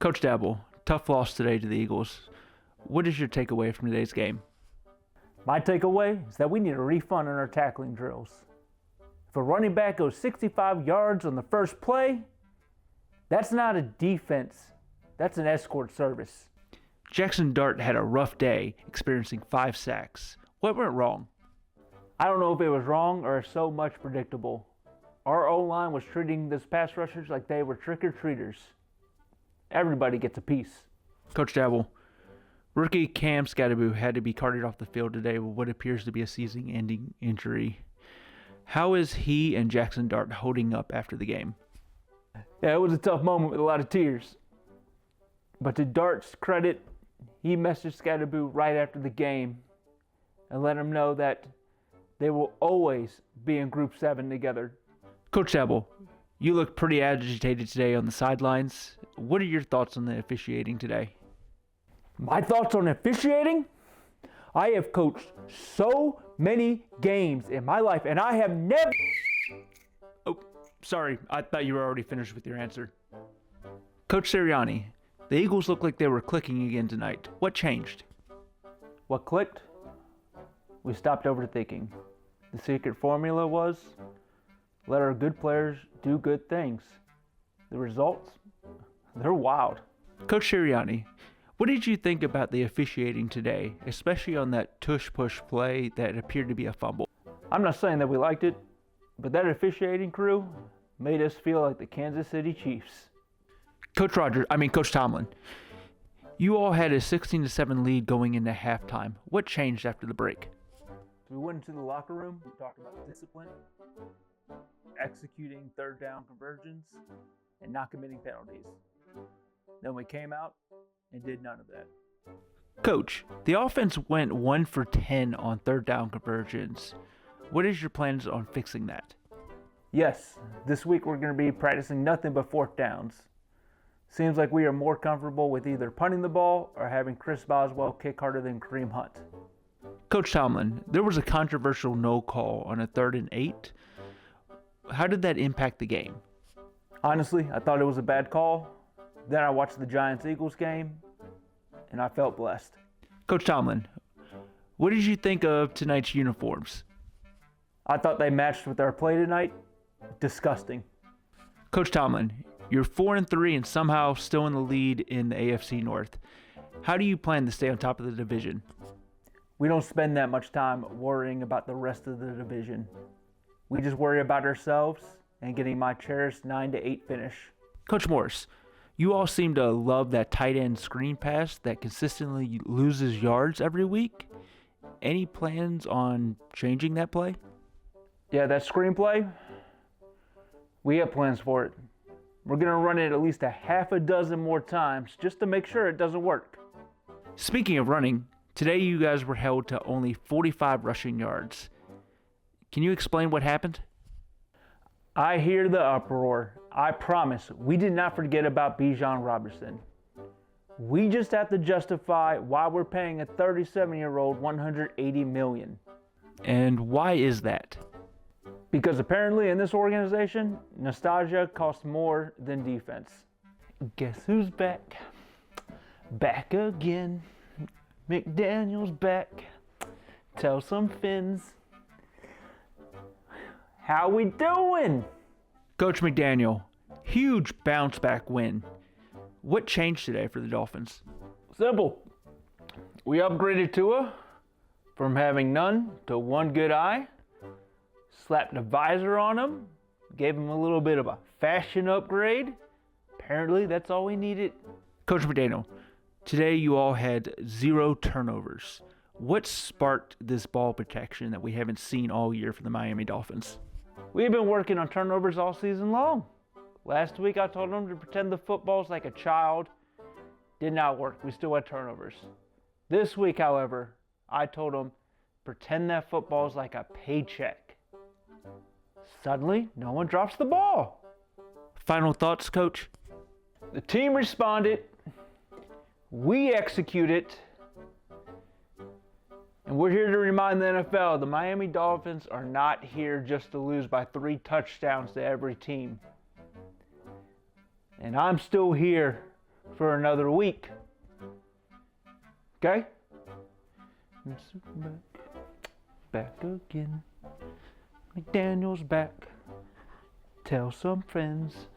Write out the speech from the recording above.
Coach Dabble, tough loss today to the Eagles. What is your takeaway from today's game? My takeaway is that we need a refund on our tackling drills. If a running back goes 65 yards on the first play, that's not a defense. That's an escort service. Jackson Dart had a rough day, experiencing 5 sacks. What went wrong? I don't know if it was wrong or so much predictable. Our O-line was treating this pass rushers like they were trick-or-treaters. Everybody gets a piece. Coach Dabble, rookie Cam Scadaboo had to be carted off the field today with what appears to be a season-ending injury. How is he and Jackson Dart holding up after the game? Yeah, it was a tough moment with a lot of tears. But to Dart's credit, he messaged Scadaboo right after the game and let him know that they will always be in Group 7 together. Coach Dabble, you look pretty agitated today on the sidelines. What are your thoughts on the officiating today? My thoughts on officiating? I have coached so many games in my life, and I have never... Oh, sorry. I thought you were already finished with your answer. Coach Sirianni, the Eagles look like they were clicking again tonight. What changed? What clicked? We stopped overthinking. The secret formula was, let our good players do good things. The results? They're wild. Coach Sirianni, what did you think about the officiating today, especially on that tush-push play that appeared to be a fumble? I'm not saying that we liked it, but that officiating crew made us feel like the Kansas City Chiefs. Coach Tomlin, you all had a 16-7 lead going into halftime. What changed after the break? We went into the locker room, we talked about discipline, executing third down conversions, and not committing penalties. Then we came out and did none of that. Coach, the offense went 1 for 10 on third down conversions. What is your plans on fixing that? Yes, this week we're going to be practicing nothing but fourth downs. Seems like we are more comfortable with either punting the ball or having Chris Boswell kick harder than Kareem Hunt. Coach Tomlin, there was a controversial no call on a 3rd and 8. How did that impact the game? Honestly, I thought it was a bad call. Then I watched the Giants-Eagles game, and I felt blessed. Coach Tomlin, what did you think of tonight's uniforms? I thought they matched with our play tonight. Disgusting. Coach Tomlin, you're 4-3 and somehow still in the lead in the AFC North. How do you plan to stay on top of the division? We don't spend that much time worrying about the rest of the division. We just worry about ourselves and getting my cherished 9-8 finish. Coach Morris, you all seem to love that tight end screen pass that consistently loses yards every week. Any plans on changing that play? Yeah, that screenplay, we have plans for it. We're going to run it at least a half a dozen more times just to make sure it doesn't work. Speaking of running, today you guys were held to only 45 rushing yards. Can you explain what happened? I hear the uproar. I promise, we did not forget about Bijan Robertson. We just have to justify why we're paying a 37-year-old $180 million. And why is that? Because apparently in this organization, nostalgia costs more than defense. Guess who's back? Back again. McDaniel's back. Tell some Finns. How we doing? Coach McDaniel, huge bounce back win. What changed today for the Dolphins? Simple. We upgraded Tua from having none to one good eye. Slapped a visor on him. Gave him a little bit of a fashion upgrade. Apparently that's all we needed. Coach McDaniel, today you all had 0 turnovers. What sparked this ball protection that we haven't seen all year for the Miami Dolphins? We've been working on turnovers all season long. Last week I told them to pretend the football's like a child. Did not work. We still had turnovers. This week, however, I told them pretend that football's like a paycheck. Suddenly, no one drops the ball. Final thoughts, Coach? The team responded. We executed. And we're here to remind the NFL the Miami Dolphins are not here just to lose by 3 touchdowns to every team. And I'm still here for another week. Okay? Back again. McDaniel's back. Tell some friends.